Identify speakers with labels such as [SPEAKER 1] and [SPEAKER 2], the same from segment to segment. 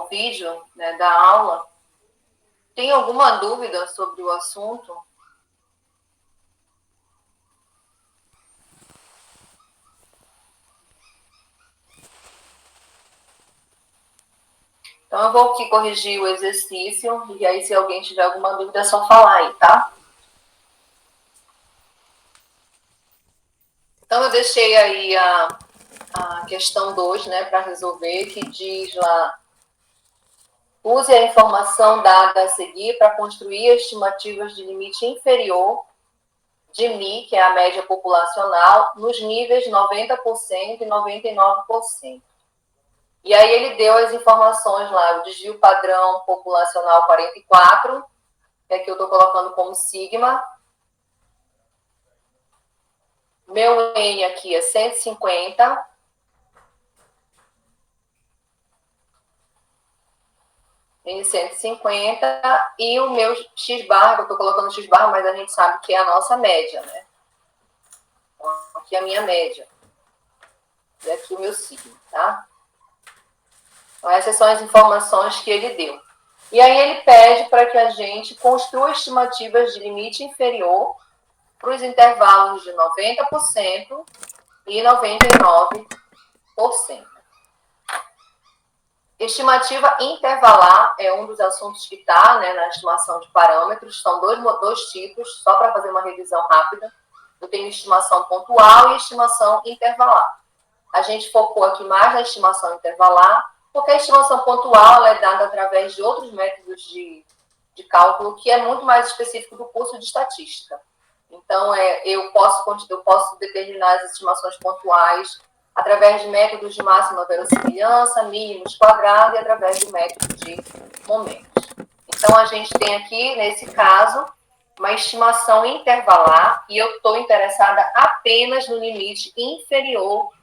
[SPEAKER 1] ao vídeo, né, da aula. Tem alguma dúvida sobre o assunto? Então, eu vou aqui corrigir o exercício, e aí, se alguém tiver alguma dúvida, é só falar aí, tá? Então, eu deixei aí a questão 2, né, para resolver, que diz lá: use a informação dada a seguir para construir estimativas de limite inferior de Mi, que é a média populacional, nos níveis 90% e 99%. E aí ele deu as informações lá, o desvio padrão populacional 44, que aqui eu estou colocando como sigma. Meu N aqui é 150. N 150. E o meu X barra, que eu estou colocando X barra, mas a gente sabe que é a nossa média, né? Então, aqui é a minha média. E aqui o meu sigma, tá? Então, essas são as informações que ele deu. E aí ele pede para que a gente construa estimativas de limite inferior para os intervalos de 90% e 99%. Estimativa intervalar é um dos assuntos que está, né, na estimação de parâmetros. São dois tipos, só para fazer uma revisão rápida. Eu tenho estimação pontual e estimação intervalar. A gente focou aqui mais na estimação intervalar, porque a estimação pontual é dada através de outros métodos de cálculo, que é muito mais específico do curso de estatística. Então, eu posso determinar as estimações pontuais através de métodos de máxima verossimilhança, mínimos quadrado e através do método de momentos. Então, a gente tem aqui, nesse caso, uma estimação intervalar, e eu estou interessada apenas no limite inferior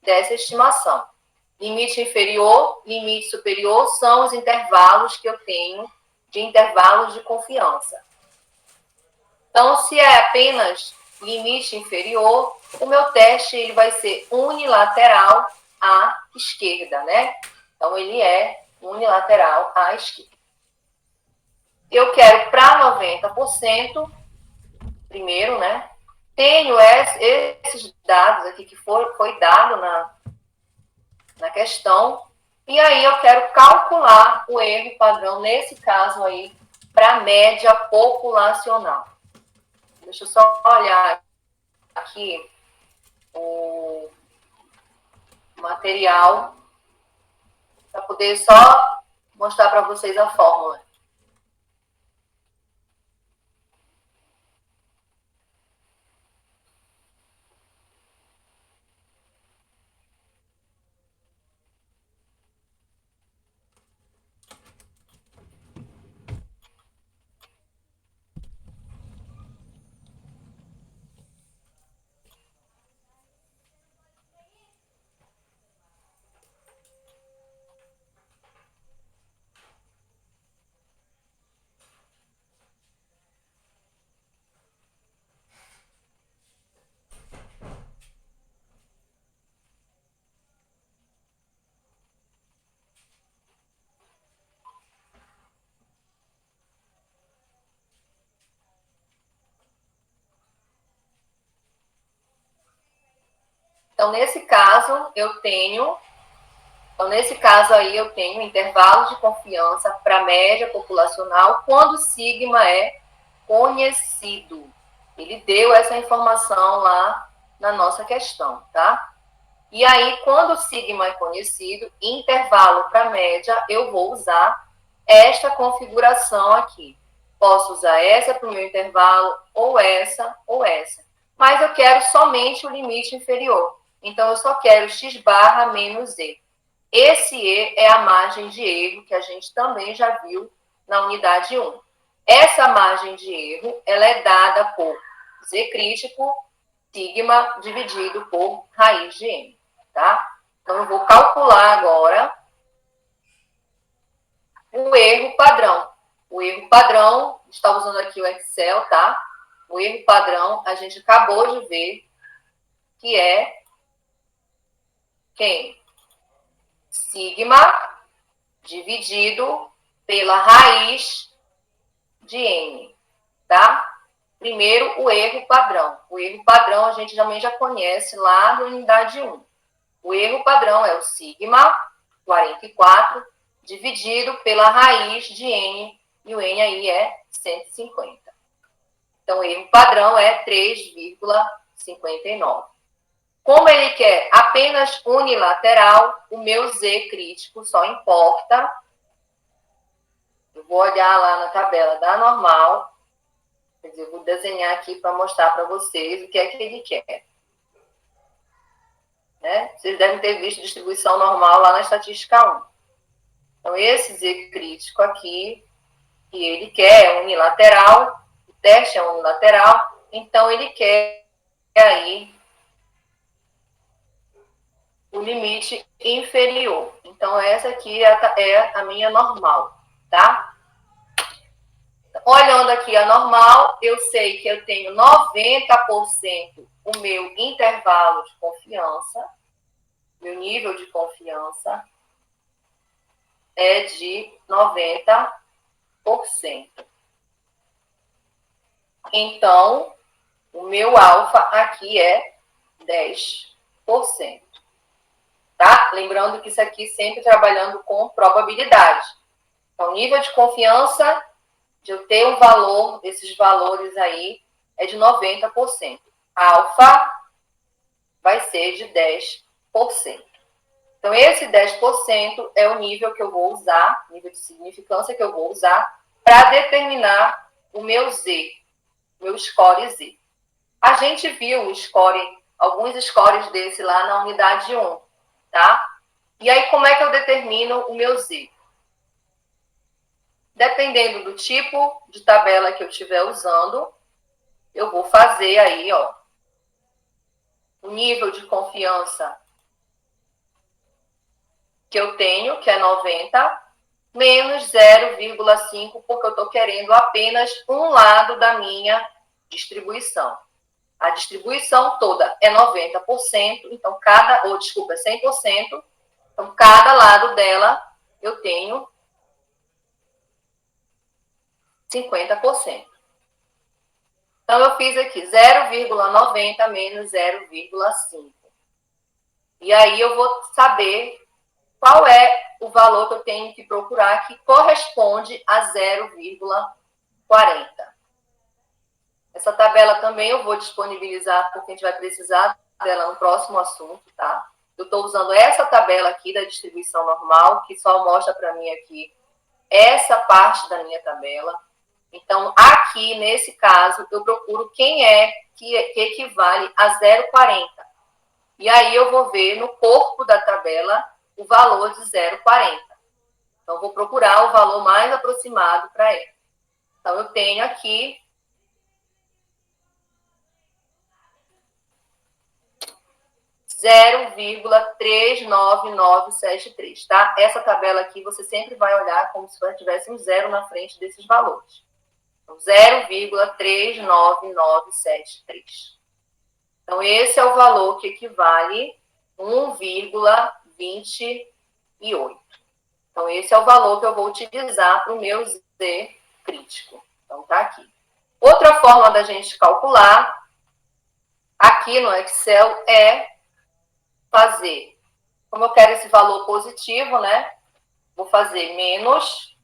[SPEAKER 1] dessa estimação. Limite inferior, limite superior são os intervalos que eu tenho de intervalos de confiança. Então, se é apenas limite inferior, o meu teste ele vai ser unilateral à esquerda, né? Então, ele é unilateral à esquerda. Eu quero para 90%, primeiro, né? Tenho esses dados aqui que foi dado na questão, e aí eu quero calcular o erro padrão, nesse caso aí, para a média populacional. Deixa eu só olhar aqui o material para poder só mostrar para vocês a fórmula. Então, nesse caso, aí eu tenho intervalo de confiança para média populacional quando sigma é conhecido. Ele deu essa informação lá na nossa questão, tá? E aí, quando o sigma é conhecido, intervalo para média, eu vou usar esta configuração aqui. Posso usar essa para o meu intervalo, ou essa, ou essa. Mas eu quero somente o limite inferior. Então, eu só quero x barra menos e. Esse e é a margem de erro que a gente também já viu na unidade 1. Essa margem de erro, ela é dada por z crítico, sigma, dividido por raiz de n, tá? Então, eu vou calcular agora o erro padrão. O erro padrão, está usando aqui o Excel, tá? O erro padrão, a gente acabou de ver que é quem? Sigma dividido pela raiz de n, tá? Primeiro, o erro padrão. O erro padrão a gente também já conhece lá da unidade 1. O erro padrão é o sigma 44 dividido pela raiz de n, e o n aí é 150. Então, o erro padrão é 3,59. Como ele quer apenas unilateral, o meu z crítico só importa. Eu vou olhar lá na tabela da normal. Quer dizer, eu vou desenhar aqui para mostrar para vocês o que é que ele quer. Né? Vocês devem ter visto distribuição normal lá na estatística 1. Então, esse z crítico aqui, que ele quer é unilateral, o teste é unilateral, então ele quer aí o limite inferior. Então, essa aqui é a minha normal, tá? Olhando aqui a normal, eu sei que eu tenho 90% o meu intervalo de confiança, meu nível de confiança é de 90%. Então, o meu alfa aqui é 10%. Tá? Lembrando que isso aqui sempre trabalhando com probabilidade. Então, nível de confiança de eu ter um valor, esses valores aí, é de 90%. Alfa vai ser de 10%. Então, esse 10% é o nível que eu vou usar, nível de significância que eu vou usar para determinar o meu Z, meu score Z. A gente viu o score, alguns scores desse lá na unidade 1, tá? E aí, como é que eu determino o meu Z? Dependendo do tipo de tabela que eu estiver usando, eu vou fazer aí, ó, o nível de confiança que eu tenho, que é 90, menos 0,5, porque eu estou querendo apenas um lado da minha distribuição. A distribuição toda é 90%, então é 100%, então cada lado dela eu tenho 50%. Então, eu fiz aqui 0,90 menos 0,5. E aí eu vou saber qual é o valor que eu tenho que procurar que corresponde a 0,40. Essa tabela também eu vou disponibilizar, porque a gente vai precisar dela no próximo assunto, tá? Eu estou usando essa tabela aqui da distribuição normal, que só mostra para mim aqui essa parte da minha tabela. Então, aqui, nesse caso, eu procuro quem é que equivale a 0,40. E aí eu vou ver no corpo da tabela o valor de 0,40. Então, vou procurar o valor mais aproximado para ele. Então, eu tenho aqui 0,39973, tá? Essa tabela aqui você sempre vai olhar como se tivesse um zero na frente desses valores. 0,39973. Então, esse é o valor que equivale a 1,28. Então, esse é o valor que eu vou utilizar para o meu Z crítico. Então, tá aqui. Outra forma da gente calcular aqui no Excel é fazer, como eu quero esse valor positivo, né? Vou fazer menos,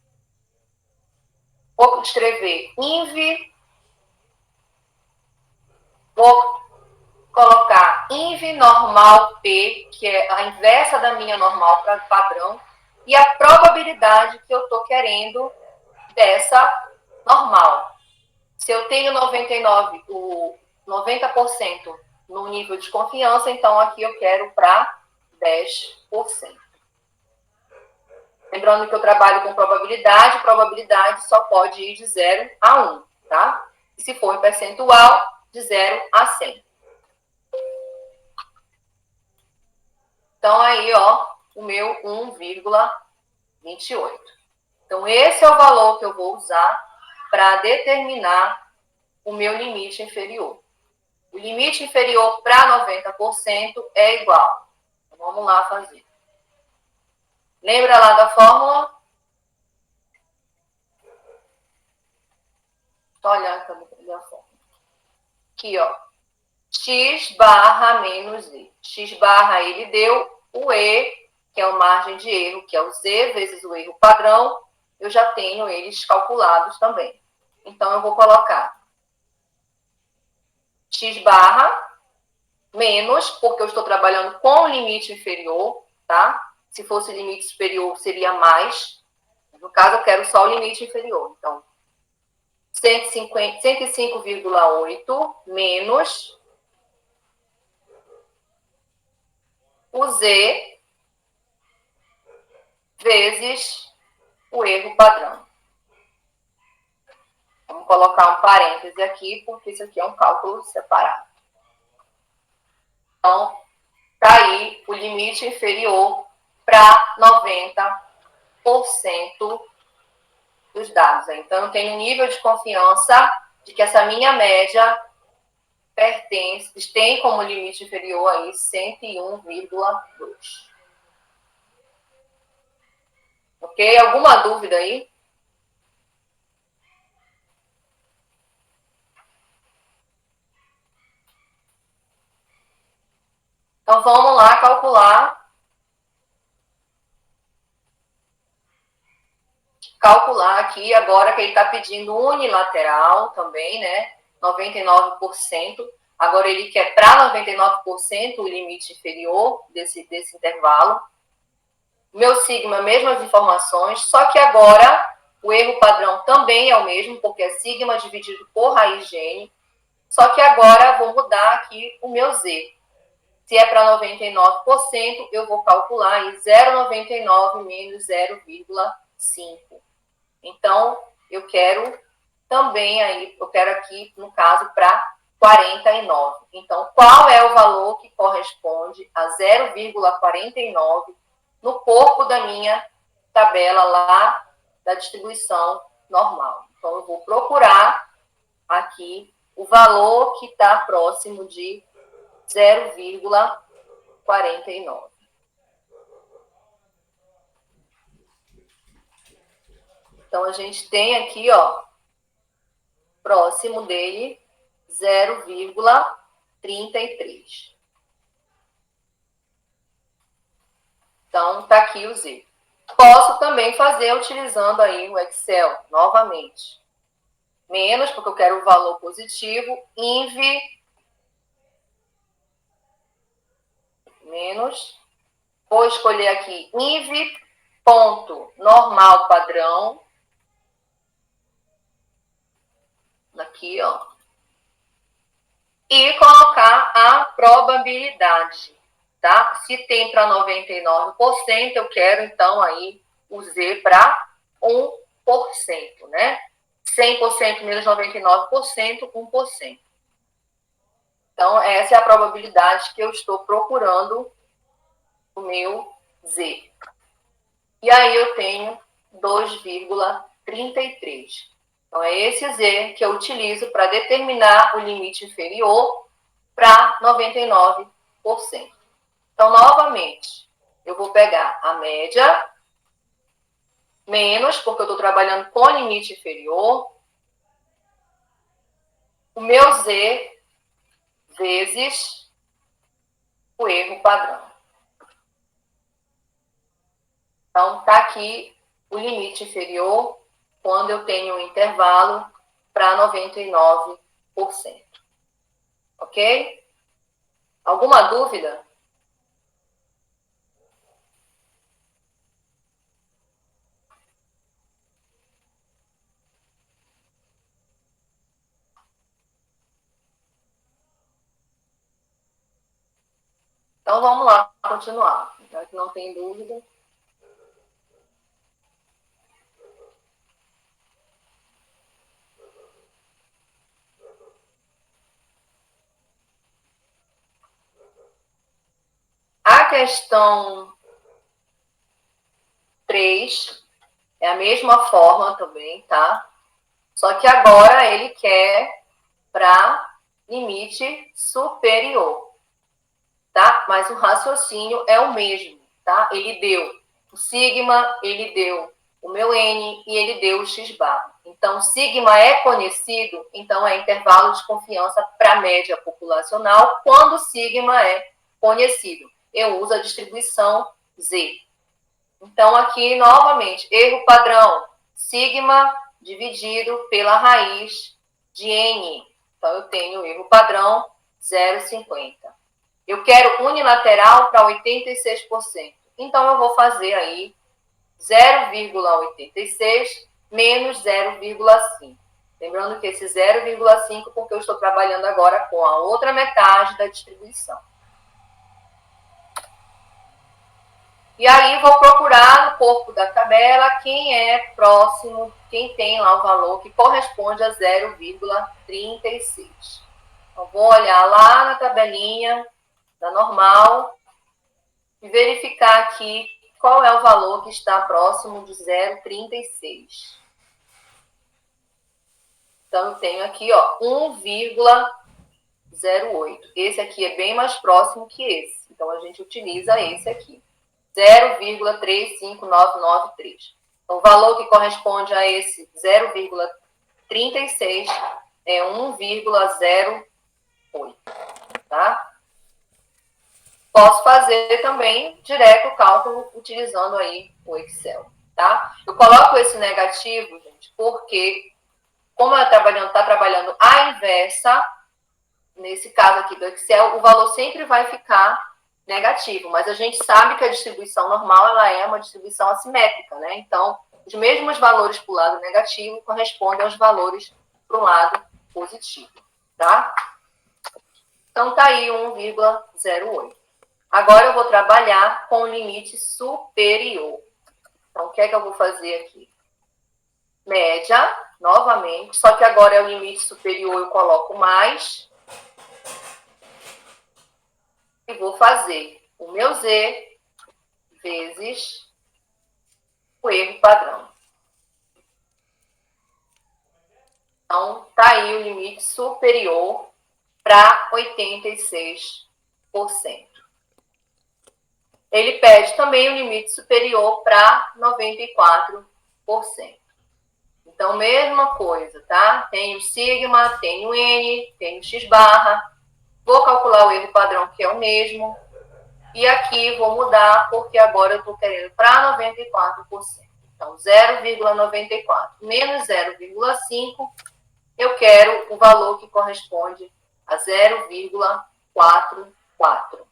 [SPEAKER 1] vou escrever inv, vou colocar inv normal P, que é a inversa da minha normal para padrão, e a probabilidade que eu estou querendo dessa normal. Se eu tenho 90% no nível de confiança, então aqui eu quero para 10%. Lembrando que eu trabalho com probabilidade só pode ir de 0 a 1, tá? E se for em percentual, de 0 a 100. Então, aí, ó, o meu 1,28. Então, esse é o valor que eu vou usar para determinar o meu limite inferior. O limite inferior para 90% é igual. Então, vamos lá fazer. Lembra lá da fórmula? Tô olhando também a forma. Aqui, ó. X barra menos E. X barra ele deu, o E, que é a margem de erro, que é o Z vezes o erro padrão, eu já tenho eles calculados também. Então, eu vou colocar X barra menos, porque eu estou trabalhando com o limite inferior, tá? Se fosse limite superior, seria mais. No caso, eu quero só o limite inferior. Então, 105,8 menos o Z vezes o erro padrão. Vamos colocar um parêntese aqui, porque isso aqui é um cálculo separado. Então, está aí o limite inferior para 90% dos dados. Então, eu tenho um nível de confiança de que essa minha média tem como limite inferior aí 101,2. Ok? Alguma dúvida aí? Então, vamos lá calcular aqui, agora que ele está pedindo unilateral também, né? 99%. Agora ele quer para 99% o limite inferior desse intervalo. Meu sigma, mesmas informações, só que agora o erro padrão também é o mesmo, porque é sigma dividido por raiz de n. Só que agora vou mudar aqui o meu z. Se é para 99%, eu vou calcular aí 0,99 menos 0,5. Então, eu quero também aí, eu quero aqui, no caso, para 49. Então, qual é o valor que corresponde a 0,49 no corpo da minha tabela lá da distribuição normal? Então, eu vou procurar aqui o valor que está próximo de 0,49. Então, a gente tem aqui, ó, próximo dele, 0,33. Então, tá aqui o Z. Posso também fazer utilizando aí o Excel, novamente. Menos, porque eu quero o valor positivo, inv menos. Vou escolher aqui inv ponto normal padrão. Aqui, ó. E colocar a probabilidade, tá? Se tem para 99%, eu quero, então, aí o Z para 1%, né? 100% menos 99%, 1%. Então, essa é a probabilidade que eu estou procurando o meu Z. E aí eu tenho 2,33. Então, é esse Z que eu utilizo para determinar o limite inferior para 99%. Então, novamente, eu vou pegar a média, menos, porque eu estou trabalhando com limite inferior, o meu Z vezes o erro padrão. Então, está aqui o limite inferior quando eu tenho um intervalo para 99%. Ok? Alguma dúvida? Então, vamos lá, continuar. Já que não tem dúvida. A questão 3 é a mesma forma também, tá? Só que agora ele quer para limite superior, tá? Mas o raciocínio é o mesmo, tá? Ele deu o sigma, ele deu o meu n e ele deu o x bar. Então, sigma é conhecido, então é intervalo de confiança para a média populacional quando sigma é conhecido. Eu uso a distribuição Z. Então, aqui, novamente, erro padrão, sigma dividido pela raiz de N. Então, eu tenho erro padrão 0,50. Eu quero unilateral para 86%. Então, eu vou fazer aí 0,86 menos 0,5. Lembrando que esse 0,5 porque eu estou trabalhando agora com a outra metade da distribuição. E aí vou procurar no corpo da tabela quem é próximo, quem tem lá o valor que corresponde a 0,36. Então, vou olhar lá na tabelinha da normal e verificar aqui qual é o valor que está próximo de 0,36. Então, eu tenho aqui, ó, 1,08. Esse aqui é bem mais próximo que esse. Então, a gente utiliza esse aqui. 0,35993. Então, o valor que corresponde a esse 0,36 é 1,08, tá? Posso fazer também direto o cálculo utilizando aí o Excel, tá? Eu coloco esse negativo, gente, porque como eu está trabalhando a inversa, nesse caso aqui do Excel, o valor sempre vai ficar negativo, mas a gente sabe que a distribuição normal ela é uma distribuição assimétrica, né? Então, os mesmos valores para o lado negativo correspondem aos valores para o lado positivo, tá? Então, tá aí 1,08. Agora eu vou trabalhar com o limite superior. Então, o que é que eu vou fazer aqui? Média, novamente, só que agora é o limite superior, eu coloco mais. E vou fazer o meu Z vezes o erro padrão. Então, tá aí o limite superior para 86%. Ele pede também o limite superior para 94%. Então, mesma coisa, tá? Tenho sigma, tenho N, tenho X barra. Vou calcular o erro padrão, que é o mesmo. E aqui vou mudar, porque agora eu estou querendo para 94%. Então, 0,94 menos 0,5, eu quero o valor que corresponde a 0,44.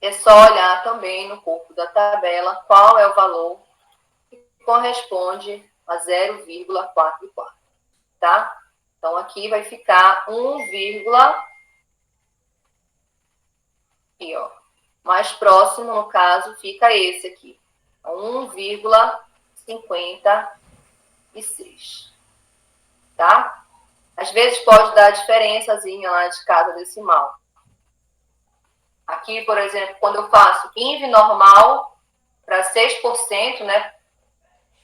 [SPEAKER 1] É só olhar também no corpo da tabela qual é o valor que corresponde a 0,44, tá? Então, aqui vai ficar 1, aqui, ó. Mais próximo, no caso, fica esse aqui. 1,56. Tá? Às vezes pode dar diferençazinha lá de cada decimal. Aqui, por exemplo, quando eu faço INV normal para 6%, né?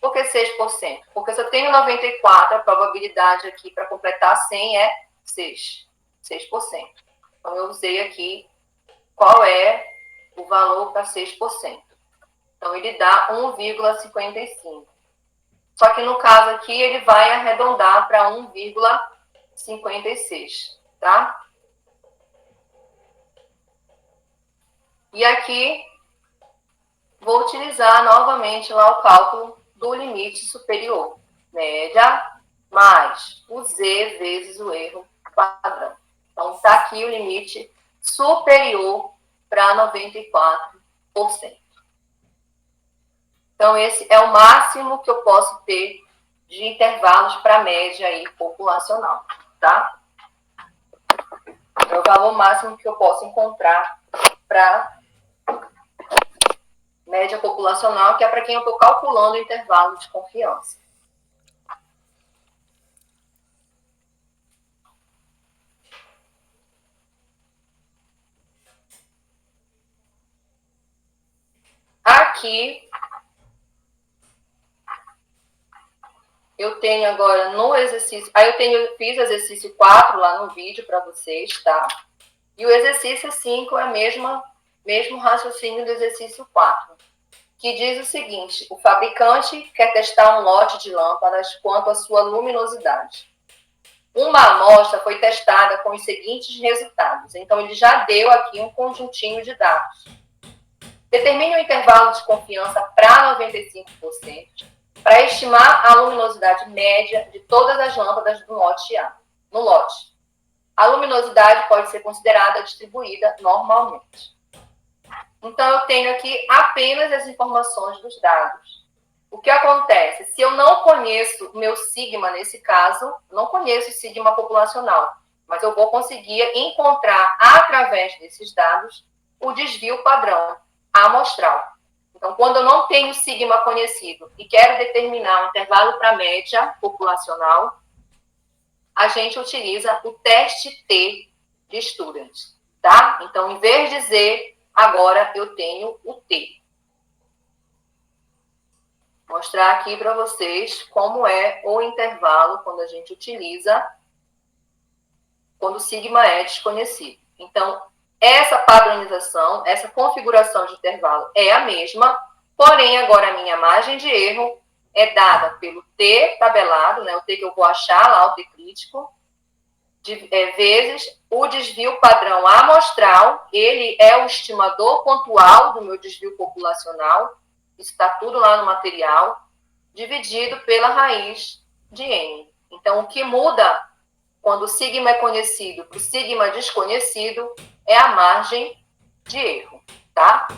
[SPEAKER 1] Por que 6%? Porque se eu tenho 94, a probabilidade aqui para completar 100 é 6%. Então, eu usei aqui qual é o valor para 6%. Então, ele dá 1,55. Só que no caso aqui, ele vai arredondar para 1,56, tá? E aqui, vou utilizar novamente lá o cálculo do limite superior. Média mais o Z vezes o erro padrão. Então, está aqui o limite superior para 94%. Então, esse é o máximo que eu posso ter de intervalos para a média aí populacional, tá? É o valor máximo que eu posso encontrar para média populacional, que é para quem eu estou calculando o intervalo de confiança. Aqui, eu tenho agora no exercício... Aí eu fiz exercício 4 lá no vídeo para vocês, tá? E o exercício 5 é o mesmo raciocínio do exercício 4. que diz o seguinte: o fabricante quer testar um lote de lâmpadas quanto à sua luminosidade. Uma amostra foi testada com os seguintes resultados. Então, ele já deu aqui um conjuntinho de dados. Determine o intervalo de confiança para 95%, para estimar a luminosidade média de todas as lâmpadas do lote A. No lote, a luminosidade pode ser considerada distribuída normalmente. Então, eu tenho aqui apenas as informações dos dados. O que acontece? Se eu não conheço o meu sigma nesse caso, não conheço o sigma populacional, mas eu vou conseguir encontrar, através desses dados, o desvio padrão amostral. Então, quando eu não tenho sigma conhecido e quero determinar um intervalo para a média populacional, a gente utiliza o teste T de Student, tá? Então, em vez de Z, agora eu tenho o T. Vou mostrar aqui para vocês como é o intervalo quando a gente utiliza, quando o sigma é desconhecido. Então, essa padronização, essa configuração de intervalo é a mesma, porém, agora a minha margem de erro é dada pelo T tabelado, né, o T que eu vou achar lá, o T crítico, vezes o desvio padrão amostral, ele é o estimador pontual do meu desvio populacional, isso está tudo lá no material, dividido pela raiz de N. Então, o que muda quando o sigma é conhecido para o sigma desconhecido é a margem de erro, tá?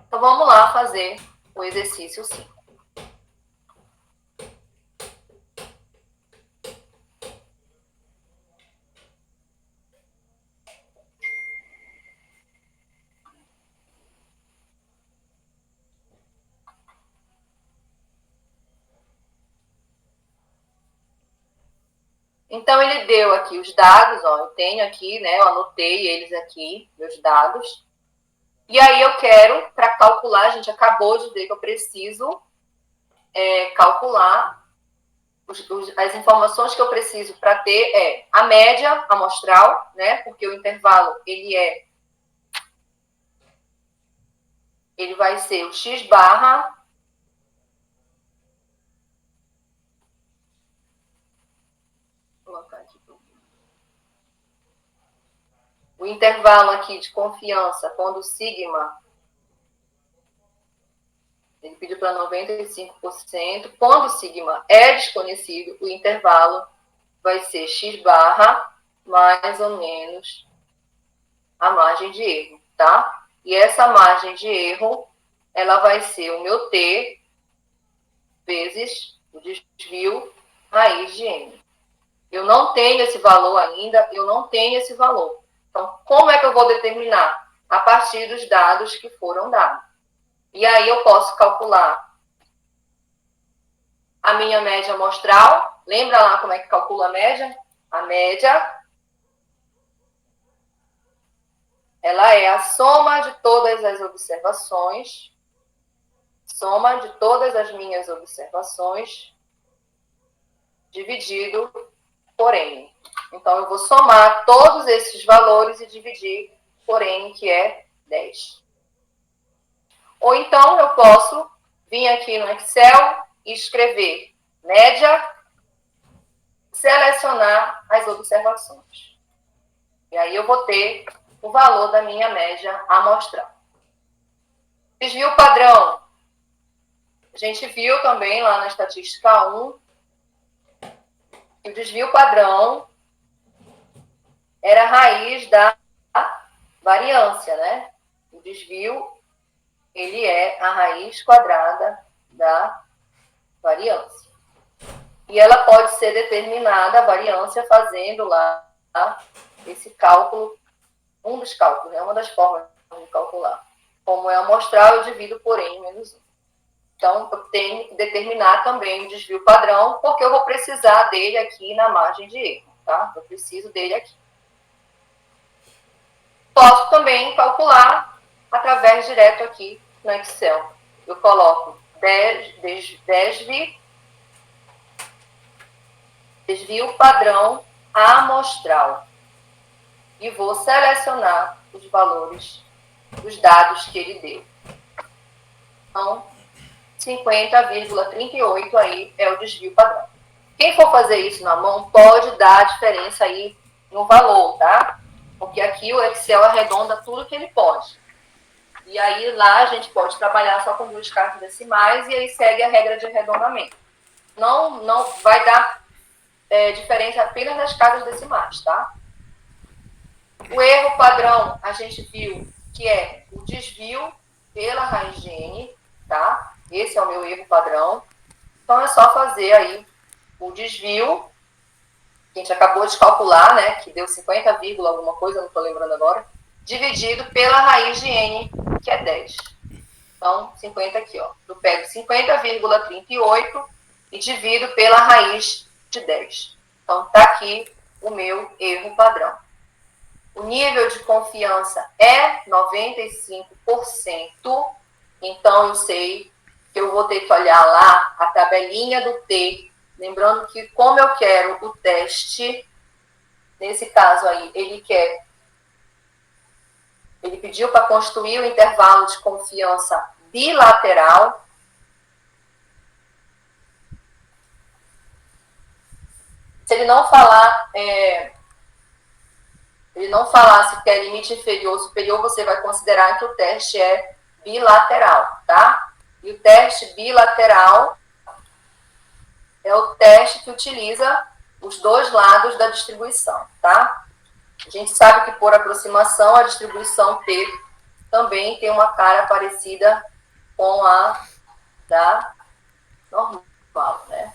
[SPEAKER 1] Então, vamos lá fazer o exercício 5. Então, ele deu aqui os dados, ó, eu tenho aqui, né, eu anotei eles aqui, meus dados. E aí eu quero, para calcular, a gente acabou de ver que eu preciso calcular as informações que eu preciso para ter a média amostral, né, porque o intervalo, ele vai ser o x barra o intervalo aqui de confiança, quando o sigma, ele pediu para 95%, quando o sigma é desconhecido, o intervalo vai ser x barra mais ou menos a margem de erro, tá? E essa margem de erro, ela vai ser o meu T vezes o desvio raiz de N. Eu não tenho esse valor ainda, eu não tenho esse valor. Então, como é que eu vou determinar? A partir dos dados que foram dados. E aí eu posso calcular a minha média amostral. Lembra lá como é que calcula a média? A média, ela é a soma de todas as observações, soma de todas as minhas observações, dividido por N. Então, eu vou somar todos esses valores e dividir por N, que é 10. Ou então, eu posso vir aqui no Excel e escrever média, selecionar as observações. E aí eu vou ter o valor da minha média amostral. Desvio padrão. A gente viu também lá na estatística 1 que o desvio padrão era a raiz da variância, né? O desvio, ele é a raiz quadrada da variância. E ela pode ser determinada, a variância, fazendo lá esse cálculo, um dos cálculos, né? Uma das formas de calcular. Como é amostral, eu divido por N menos 1. Então, eu tenho que determinar também o desvio padrão, porque eu vou precisar dele aqui na margem de erro, tá? Eu preciso dele aqui. Posso também calcular através direto aqui no Excel. Eu coloco desvio padrão amostral e vou selecionar os valores dos dados que ele deu. Então, 50,38 aí é o desvio padrão. Quem for fazer isso na mão pode dar a diferença aí no valor, tá? Porque aqui o Excel arredonda tudo que ele pode. E aí lá a gente pode trabalhar só com 2 casas decimais e aí segue a regra de arredondamento. Não vai dar diferença apenas nas casas decimais, tá? O erro padrão a gente viu que é o desvio pela raiz de n, tá? Esse é o meu erro padrão. Então é só fazer aí o desvio, que a gente acabou de calcular, né? Que deu 50, alguma coisa, não estou lembrando agora, dividido pela raiz de n, que é 10. Então, 50 aqui, ó. Eu pego 50,38 e divido pela raiz de 10. Então, tá aqui o meu erro padrão. O nível de confiança é 95%. Então, eu sei que eu vou ter que olhar lá a tabelinha do T. Lembrando que, como eu quero o teste, nesse caso aí, ele pediu para construir o intervalo de confiança bilateral. Se ele não falar, se quer limite inferior ou superior, você vai considerar que o teste é bilateral, tá? E o teste bilateral é o teste que utiliza os dois lados da distribuição, tá? A gente sabe que por aproximação a distribuição T também tem uma cara parecida com a da normal, né?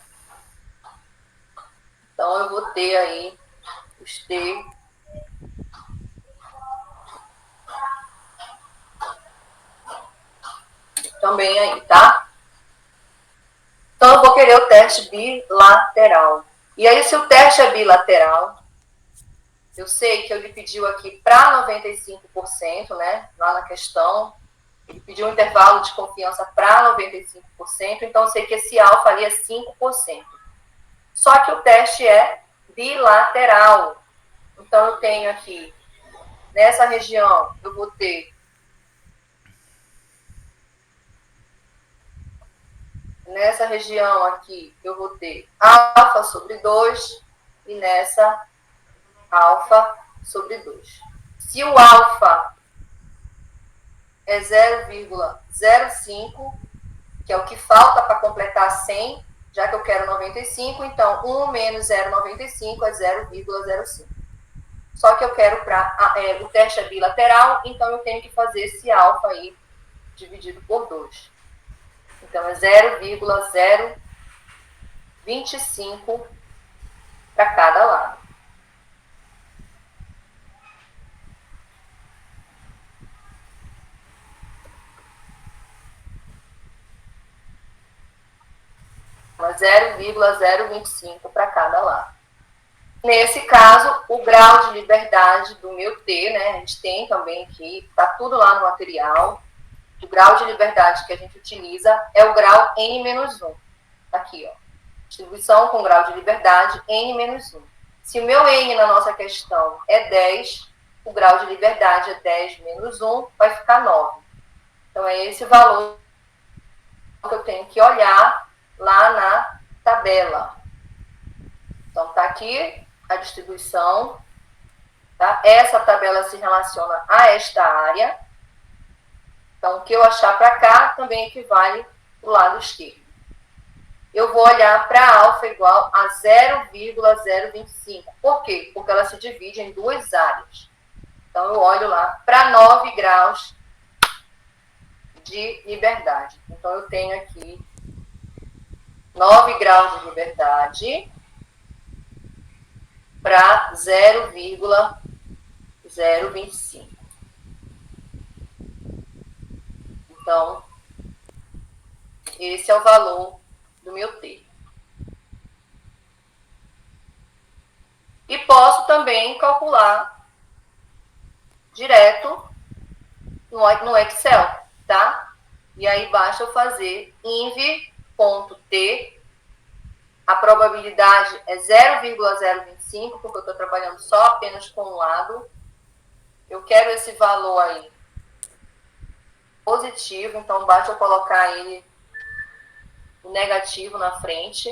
[SPEAKER 1] Então eu vou ter aí os T também aí, tá? Então eu vou querer o teste bilateral. E aí, se o teste é bilateral, eu sei que ele pediu aqui para 95%, né? Lá na questão, ele pediu um intervalo de confiança para 95%, então eu sei que esse alfa faria 5%. Só que o teste é bilateral. Então eu tenho aqui, nessa região, eu vou ter nessa região aqui, eu vou ter alfa sobre 2 e nessa alfa sobre 2. Se o alfa é 0,05, que é o que falta para completar 100, já que eu quero 95, então 1 menos 0,95 é 0,05. Só que eu quero o teste é bilateral, então eu tenho que fazer esse alfa aí dividido por 2. Então é 0,025 para cada lado. Então, é 0,025 para cada lado. Nesse caso, o grau de liberdade do meu T, né? A gente tem também aqui, está tudo lá no material. O grau de liberdade que a gente utiliza é o grau N-1. Aqui, ó. Distribuição com grau de liberdade N-1. Se o meu N na nossa questão é 10, o grau de liberdade é 10 menos 1, vai ficar 9. Então, é esse valor que eu tenho que olhar lá na tabela. Então, tá aqui a distribuição. Tá? Essa tabela se relaciona a esta área. Então, o que eu achar para cá também equivale para o lado esquerdo. Eu vou olhar para alfa igual a 0,025. Por quê? Porque ela se divide em duas áreas. Então, eu olho lá para 9 graus de liberdade. Então, eu tenho aqui 9 graus de liberdade para 0,025. Então, esse é o valor do meu T. E posso também calcular direto no Excel, tá? E aí basta eu fazer inv.t. A probabilidade é 0,025, porque eu estou trabalhando só apenas com um lado. Eu quero esse valor aí positivo, então basta eu colocar ele o negativo na frente.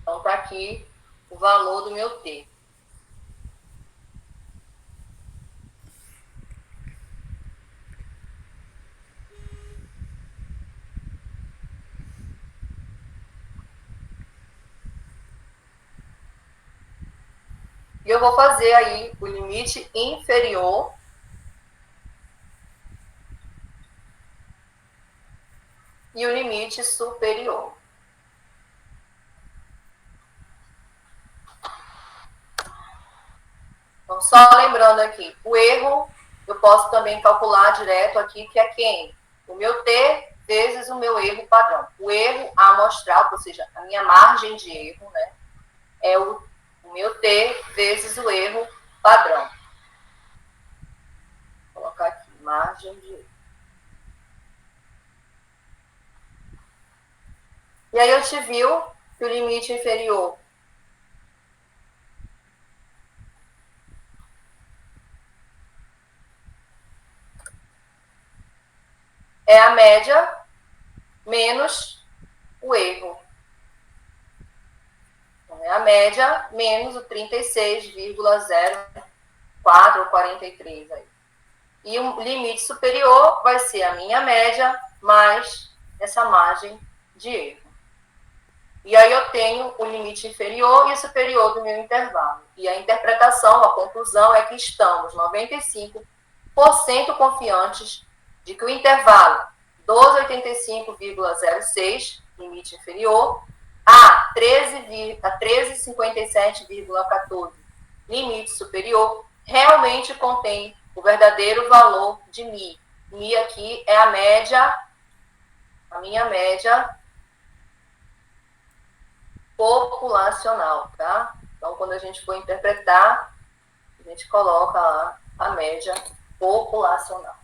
[SPEAKER 1] Então está aqui o valor do meu T. E eu vou fazer aí o limite inferior e o limite superior. Então, só lembrando aqui, o erro eu posso também calcular direto aqui, que é quem? O meu T vezes o meu erro padrão. O erro amostral, ou seja, a minha margem de erro, né, é o meu T vezes o erro padrão. Vou colocar aqui, margem de erro. E aí eu te viu que o limite inferior é a média menos o erro. Então, é a média menos o 36,04 ou 43 aí. E o limite superior vai ser a minha média mais essa margem de erro. E aí eu tenho o limite inferior e o superior do meu intervalo. E a interpretação, a conclusão é que estamos 95% confiantes de que o intervalo 1285,06, limite inferior, a 1357,14, limite superior, realmente contém o verdadeiro valor de Mi. Mi aqui é a média, a minha média populacional, tá? Então, quando a gente for interpretar, a gente coloca lá a média populacional.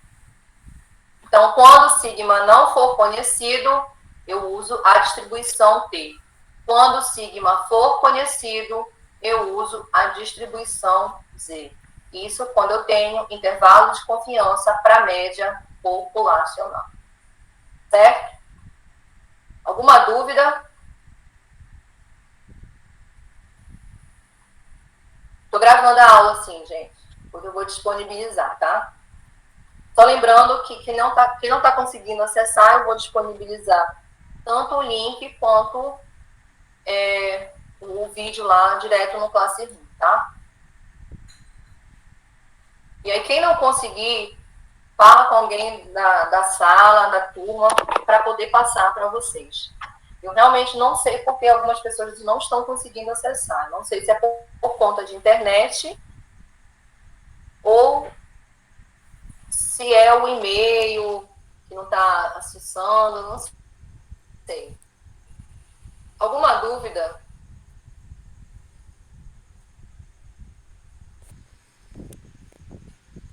[SPEAKER 1] Então, quando sigma não for conhecido, eu uso a distribuição T. Quando sigma for conhecido, eu uso a distribuição Z. Isso quando eu tenho intervalo de confiança para a média populacional. Certo? Alguma dúvida? Estou gravando a aula sim, gente, porque eu vou disponibilizar, tá? Só lembrando que quem não tá conseguindo acessar, eu vou disponibilizar tanto o link quanto o vídeo lá direto no Classroom, tá? E aí, quem não conseguir, fala com alguém da sala, da turma, para poder passar para vocês. Eu realmente não sei porque algumas pessoas não estão conseguindo acessar. Não sei se é por conta de internet ou se é o e-mail que não está acessando, não sei. Alguma dúvida?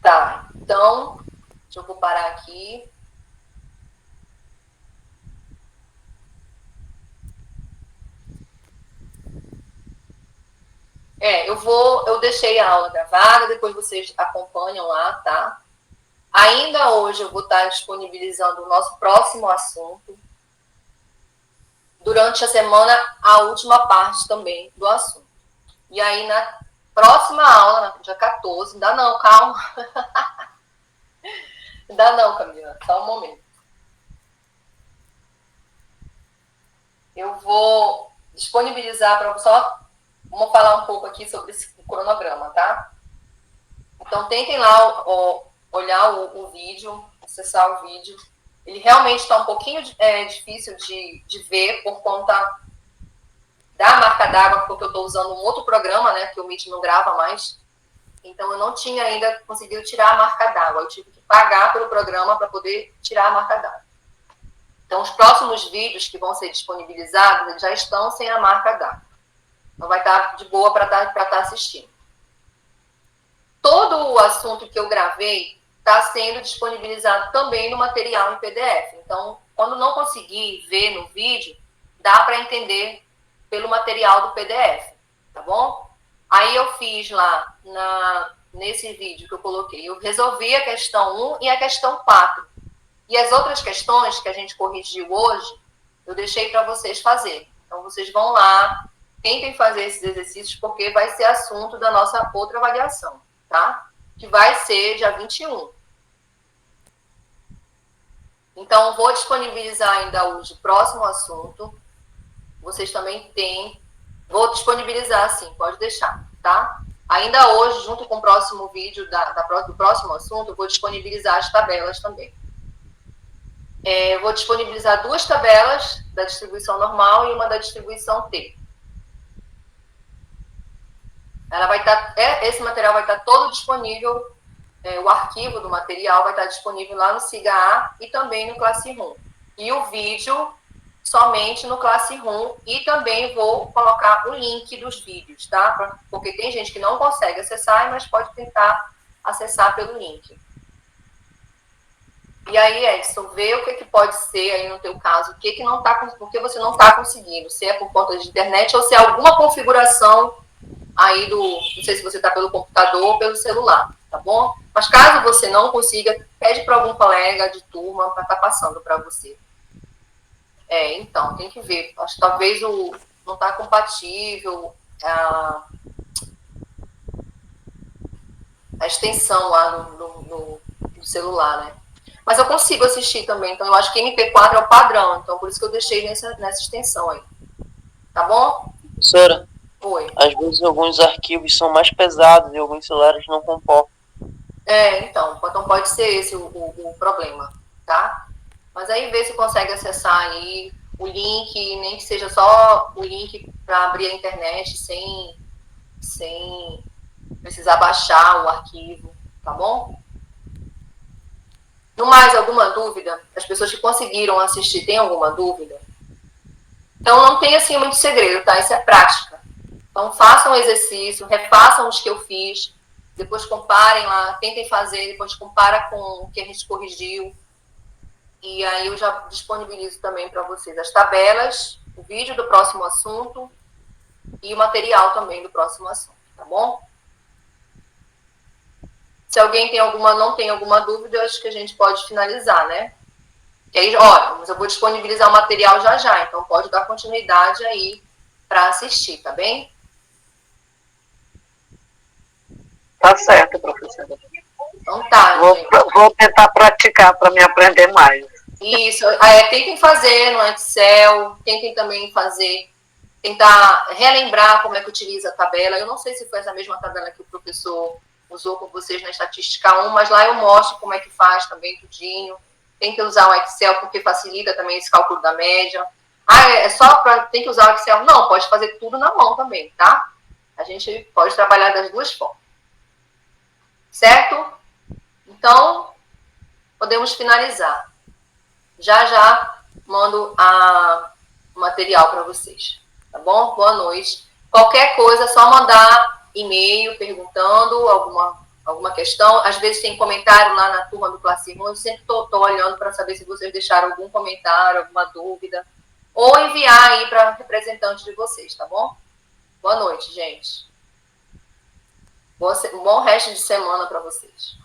[SPEAKER 1] Tá, então, deixa eu parar aqui. Eu deixei a aula gravada, depois vocês acompanham lá, tá? Ainda hoje eu vou estar disponibilizando o nosso próximo assunto. Durante a semana, a última parte também do assunto. E aí, na próxima aula, no dia 14, ainda não, calma. Ainda não, Camila, só um momento. Eu vou disponibilizar para só. Vamos falar um pouco aqui sobre esse cronograma, tá? Então, tentem lá olhar o vídeo, acessar o vídeo. Ele realmente está um pouquinho difícil de ver por conta da marca d'água, porque eu estou usando um outro programa, né? Que o Meet não grava mais. Então, eu não tinha ainda conseguido tirar a marca d'água. Eu tive que pagar pelo programa para poder tirar a marca d'água. Então, os próximos vídeos que vão ser disponibilizados, eles já estão sem a marca d'água. Então, vai estar de boa para estar assistindo. Todo o assunto que eu gravei está sendo disponibilizado também no material em PDF. Então, quando não conseguir ver no vídeo, dá para entender pelo material do PDF, tá bom? Aí eu fiz lá, nesse vídeo que eu coloquei, eu resolvi a questão 1 e a questão 4. E as outras questões que a gente corrigiu hoje, eu deixei para vocês fazerem. Então, vocês vão lá, tentem fazer esses exercícios, porque vai ser assunto da nossa outra avaliação, tá? Que vai ser dia 21. Então, vou disponibilizar ainda hoje o próximo assunto. Vocês também têm. Vou disponibilizar, sim, pode deixar, tá? Ainda hoje, junto com o próximo vídeo do próximo assunto, vou disponibilizar as tabelas também. Eu vou disponibilizar 2 tabelas da distribuição normal e uma da distribuição T. Ela vai estar, esse material vai estar todo disponível, o arquivo do material vai estar disponível lá no SIGA A e também no Classroom. E o vídeo somente no Classroom, e também vou colocar o link dos vídeos, tá? Porque tem gente que não consegue acessar, mas pode tentar acessar pelo link. E aí, Edson, vê o que pode ser aí no teu caso, o que não tá, porque você não está conseguindo, se é por conta de internet ou se é alguma configuração aí não sei se você está pelo computador ou pelo celular, tá bom? Mas caso você não consiga, pede para algum colega de turma para estar passando para você. Então, tem que ver. Acho que talvez não está compatível a extensão lá no celular, né? Mas eu consigo assistir também, então eu acho que MP4 é o padrão, então por isso que eu deixei nessa extensão aí. Tá bom?
[SPEAKER 2] Professora,
[SPEAKER 1] Oi.
[SPEAKER 2] Às vezes alguns arquivos são mais pesados e alguns celulares não comportam.
[SPEAKER 1] Então pode ser esse o problema, tá? Mas aí vê se consegue acessar aí o link, nem que seja só o link para abrir a internet sem precisar baixar o arquivo, tá bom? No mais, alguma dúvida? As pessoas que conseguiram assistir, tem alguma dúvida? Então, não tem assim muito segredo, tá? Isso é prática. Então, façam o exercício, refaçam os que eu fiz, depois comparem lá, tentem fazer, depois compara com o que a gente corrigiu. E aí eu já disponibilizo também para vocês as tabelas, o vídeo do próximo assunto e o material também do próximo assunto, tá bom? Se alguém não tem alguma dúvida, eu acho que a gente pode finalizar, né? E aí, olha, mas eu vou disponibilizar o material já, então pode dar continuidade aí para assistir, tá bem?
[SPEAKER 3] Tá certo, professora.
[SPEAKER 1] Então tá, gente.
[SPEAKER 3] Vou tentar praticar para me aprender mais.
[SPEAKER 1] Isso, tentem fazer no Excel, tentem também tentar relembrar como é que utiliza a tabela. Eu não sei se foi essa mesma tabela que o professor usou com vocês na estatística 1, mas lá eu mostro como é que faz também tudinho. Tentem usar o Excel porque facilita também esse cálculo da média. Tem que usar o Excel? Não, pode fazer tudo na mão também, tá? A gente pode trabalhar das duas formas. Certo? Então, podemos finalizar. Já mando o material para vocês, tá bom? Boa noite. Qualquer coisa, é só mandar e-mail perguntando alguma questão. Às vezes tem comentário lá na turma do Classroom, eu sempre estou olhando para saber se vocês deixaram algum comentário, alguma dúvida, ou enviar aí para representantes de vocês, tá bom? Boa noite, gente. Um bom resto de semana para vocês.